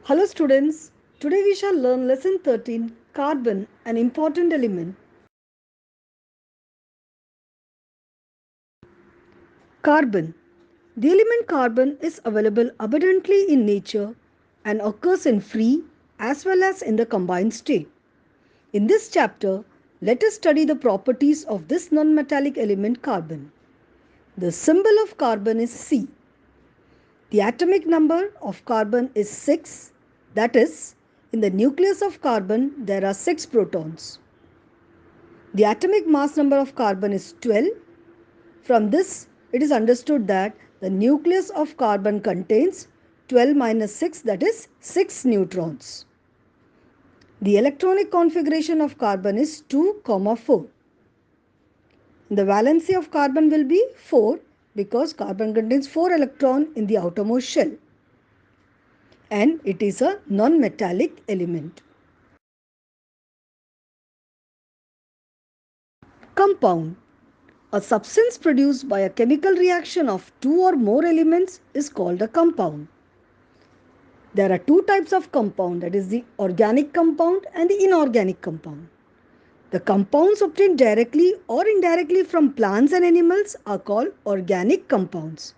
Hello students, today we shall learn lesson 13 Carbon, an important element. Carbon. The element carbon is available abundantly in nature and occurs in free as well as in the combined state. In this chapter, let us study the properties of this non-metallic element carbon. The symbol of carbon is C. The atomic number of carbon is 6, that is, in the nucleus of carbon there are 6 protons. The atomic mass number of carbon is 12. From this, it is understood that the nucleus of carbon contains 12 minus 6, that is 6 neutrons. The electronic configuration of carbon is 2, 4. The valency of carbon will be 4 because carbon contains 4 electrons in the outermost shell and it is a non-metallic element. Compound. A substance produced by a chemical reaction of two or more elements is called a compound. There are two types of compound, that is the organic compound and the inorganic compound. The compounds obtained directly or indirectly from plants and animals are called organic compounds,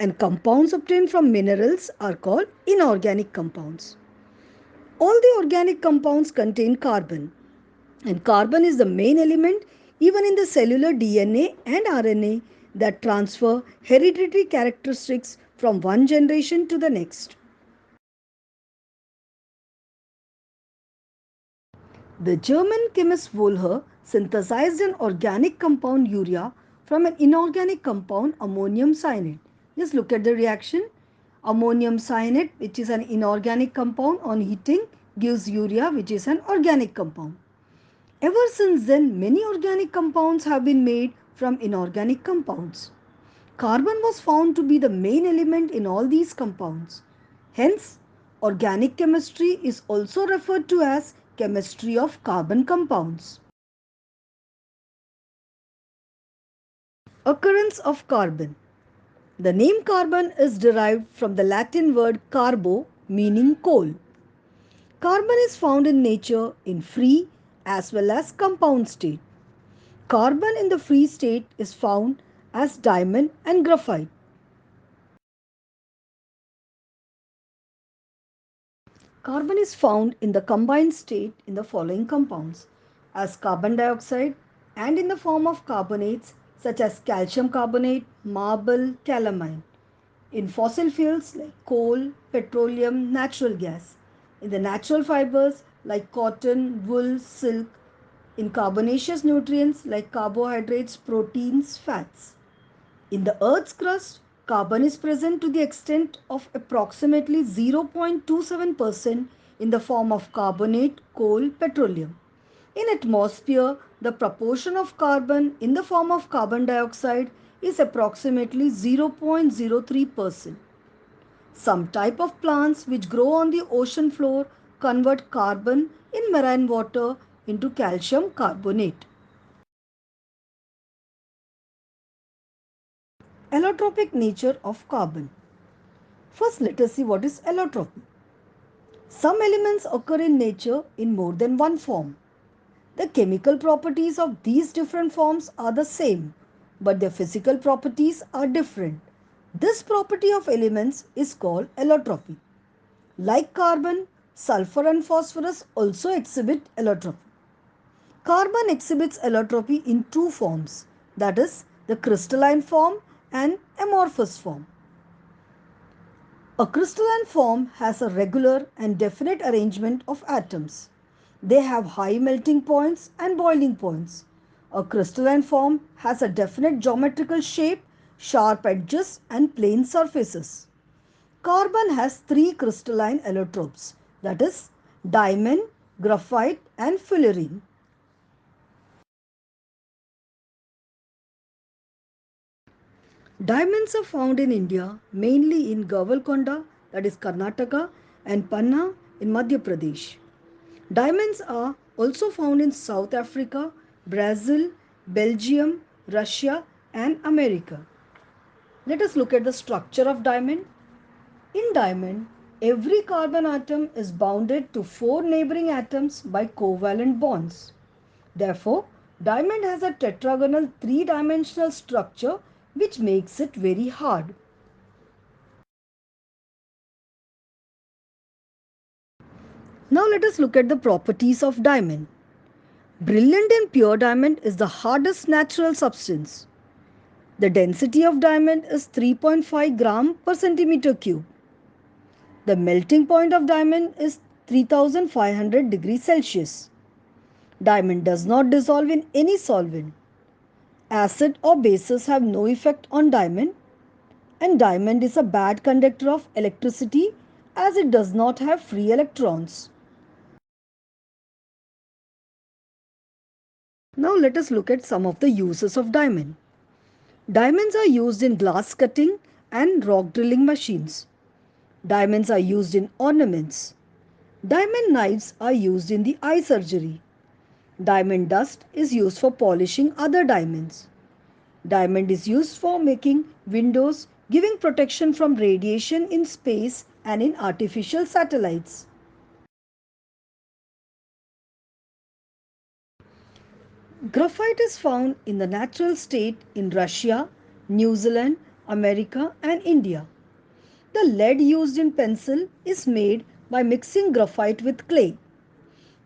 and compounds obtained from minerals are called inorganic compounds. All the organic compounds contain carbon, and carbon is the main element even in the cellular DNA and RNA that transfer hereditary characteristics from one generation to the next. The German chemist Wohler synthesized an organic compound urea from an inorganic compound ammonium cyanide. Just look at the reaction. Ammonium cyanide, which is an inorganic compound, on heating gives urea, which is an organic compound. Ever since then, many organic compounds have been made from inorganic compounds. Carbon was found to be the main element in all these compounds. Hence, organic chemistry is also referred to as chemistry of carbon compounds. Occurrence of carbon. The name carbon is derived from the Latin word carbo, meaning coal. Carbon is found in nature in free as well as compound state. Carbon in the free state is found as diamond and graphite. Carbon is found in the combined state in the following compounds as carbon dioxide and in the form of carbonates such as calcium carbonate, marble, calamine. In fossil fuels like coal, petroleum, natural gas. In the natural fibers like cotton, wool, silk. In carbonaceous nutrients like carbohydrates, proteins, fats. In the Earth's crust, carbon is present to the extent of approximately 0.27% in the form of carbonate, coal, petroleum. In atmosphere, the proportion of carbon in the form of carbon dioxide is approximately 0.03%. Some type of plants which grow on the ocean floor convert carbon in marine water into calcium carbonate. Allotropic nature of carbon. First, let us see what is allotropy. Some elements occur in nature in more than one form. The chemical properties of these different forms are the same, but their physical properties are different. This property of elements is called allotropy. Like carbon, sulfur and phosphorus also exhibit allotropy. Carbon exhibits allotropy in two forms, that is, the crystalline form and amorphous form. A crystalline form has a regular and definite arrangement of atoms. They have high melting points and boiling points. A crystalline form has a definite geometrical shape, sharp edges and plane surfaces. Carbon has three crystalline allotropes, that is, diamond, graphite and fullerene. Diamonds are found in India, mainly in Gavalkonda, that is Karnataka, and Panna in Madhya Pradesh. Diamonds are also found in South Africa, Brazil, Belgium, Russia, and America. Let us look at the structure of diamond. In diamond, Every carbon atom is bounded to 4 neighboring atoms by covalent bonds. Therefore, diamond has a tetragonal three-dimensional structure which makes it very hard. Now let us look at the properties of diamond. Brilliant and pure diamond is the hardest natural substance. The density of diamond is 3.5 gram per centimeter cube. The melting point of diamond is 3500 degrees Celsius. Diamond does not dissolve in any solvent. Acid or bases have no effect on diamond, and diamond is a bad conductor of electricity as it does not have free electrons. Now let us look at some of the uses of diamond. Diamonds are used in glass cutting and rock drilling machines. Diamonds are used in ornaments. Diamond knives are used in the eye surgery. Diamond dust is used for polishing other diamonds. Diamond is used for making windows, giving protection from radiation in space and in artificial satellites. Graphite is found in the natural state in Russia, New Zealand, America, and India. The lead used in pencil is made by mixing graphite with clay.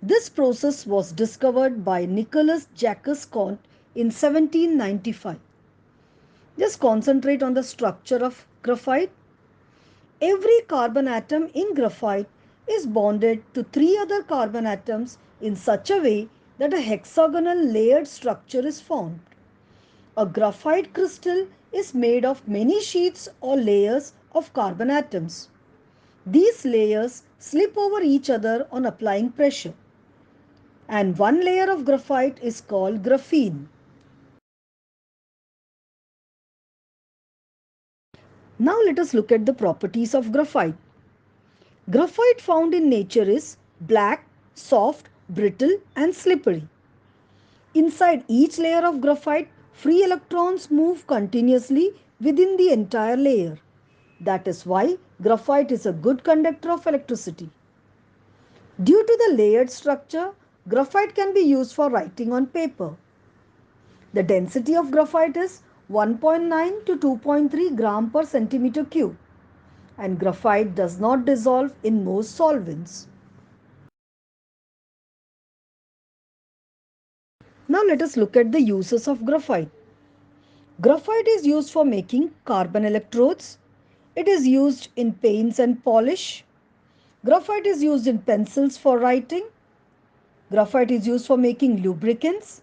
This process was discovered by Nicholas Jacques Comte in 1795. Just concentrate on the structure of graphite. Every carbon atom in graphite is bonded to 3 other carbon atoms in such a way that a hexagonal layered structure is formed. A graphite crystal is made of many sheets or layers of carbon atoms. These layers slip over each other on applying pressure, and one layer of graphite is called graphene. Now let us look at the properties of graphite. Graphite found in nature is black, soft, brittle, and slippery. Inside each layer of graphite, free electrons move continuously within the entire layer. That is why graphite is a good conductor of electricity. Due to the layered structure, graphite can be used for writing on paper. The density of graphite is 1.9 to 2.3 gram per centimeter cube, and graphite does not dissolve in most solvents. Now let us look at the uses of graphite. Graphite is used for making carbon electrodes. It is used in paints and polish. Graphite is used in pencils for writing. Graphite is used for making lubricants.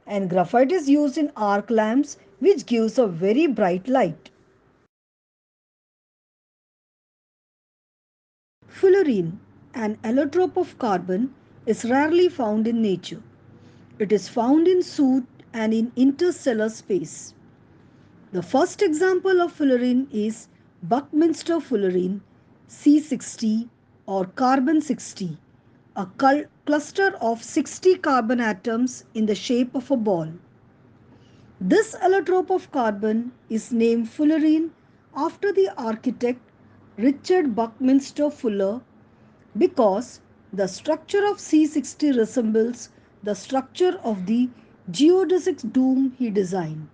And graphite is used in arc lamps, which gives a very bright light. Fullerene, an allotrope of carbon, is rarely found in nature. It is found in soot and in interstellar space. The first example of fullerene is Buckminster fullerene C60 or carbon 60, a cluster of 60 carbon atoms in the shape of a ball. This allotrope of carbon is named Fullerene after the architect Richard Buckminster Fuller because the structure of C60 resembles the structure of the geodesic dome he designed.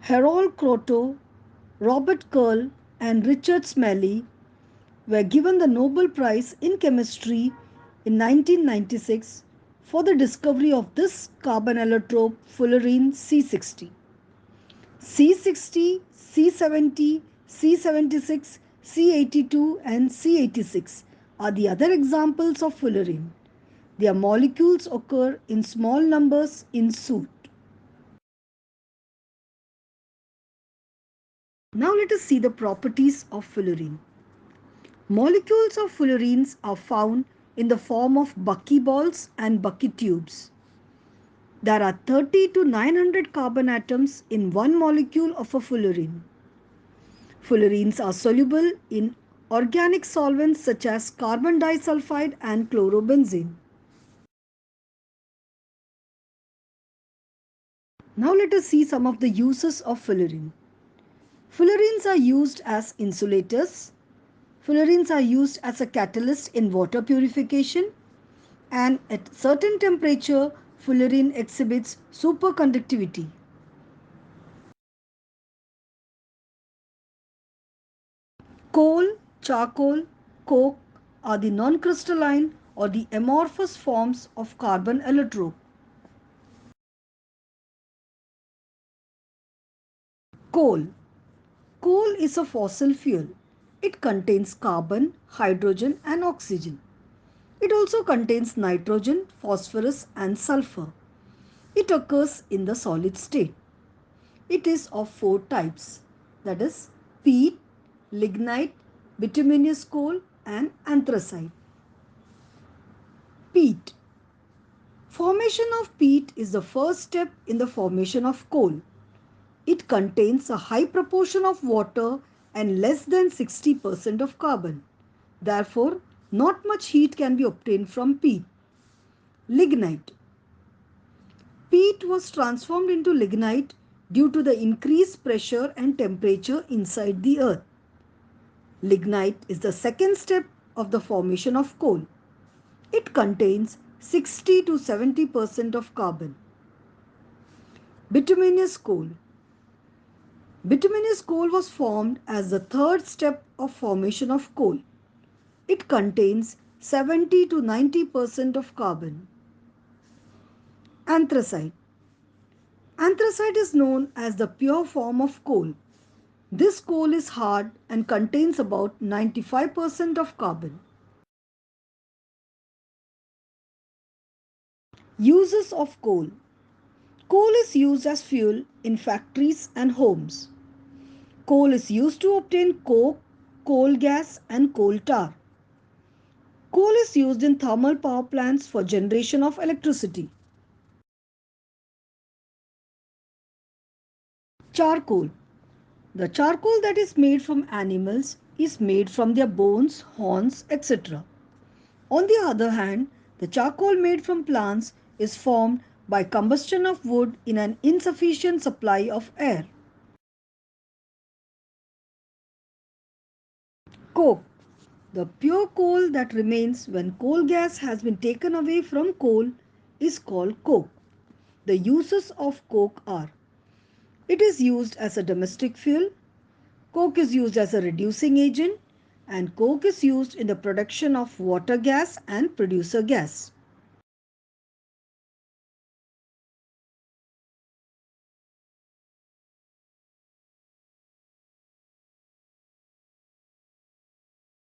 Harold Kroto, Robert Curl, and Richard Smalley were given the Nobel Prize in Chemistry in 1996 for the discovery of this carbon allotrope Fullerene C60. C60, C70, C76, C82 and C86 are the other examples of fullerene. Their molecules occur in small numbers in soot. Now let us see the properties of fullerene. Molecules of fullerenes are found in the form of buckyballs and buckytubes. There are 30 to 900 carbon atoms in one molecule of a fullerene. Fullerenes are soluble in organic solvents such as carbon disulfide and chlorobenzene. Now let us see some of the uses of fullerene. Fullerenes are used as insulators. Fullerenes are used as a catalyst in water purification, and at certain temperature, fullerene exhibits superconductivity. Coal, charcoal, coke are the non-crystalline or the amorphous forms of carbon allotrope. Coal. Coal is a fossil fuel. It contains carbon, hydrogen and oxygen. It also contains nitrogen, phosphorus and sulfur. It occurs in the solid state. It is of four types, that is peat, lignite, bituminous coal and anthracite. Peat. Formation of peat is the first step in the formation of coal. It contains a high proportion of water and less than 60% of carbon. Therefore, not much heat can be obtained from peat. Lignite. Peat was transformed into lignite due to the increased pressure and temperature inside the earth. Lignite is the second step of the formation of coal. It contains 60 to 70% of carbon. Bituminous coal. Bituminous coal was formed as the third step of formation of coal. It contains 70 to 90% of carbon. Anthracite. Anthracite is known as the pure form of coal. This coal is hard and contains about 95% of carbon. Uses of coal. Coal is used as fuel in factories and homes. Coal is used to obtain coke, coal gas and coal tar. Coal is used in thermal power plants for generation of electricity. Charcoal. The charcoal that is made from animals is made from their bones, horns, etc. On the other hand, the charcoal made from plants is formed by combustion of wood in an insufficient supply of air. Coke. The pure coal that remains when coal gas has been taken away from coal is called coke. The uses of coke are: it is used as a domestic fuel, coke is used as a reducing agent, and coke is used in the production of water gas and producer gas.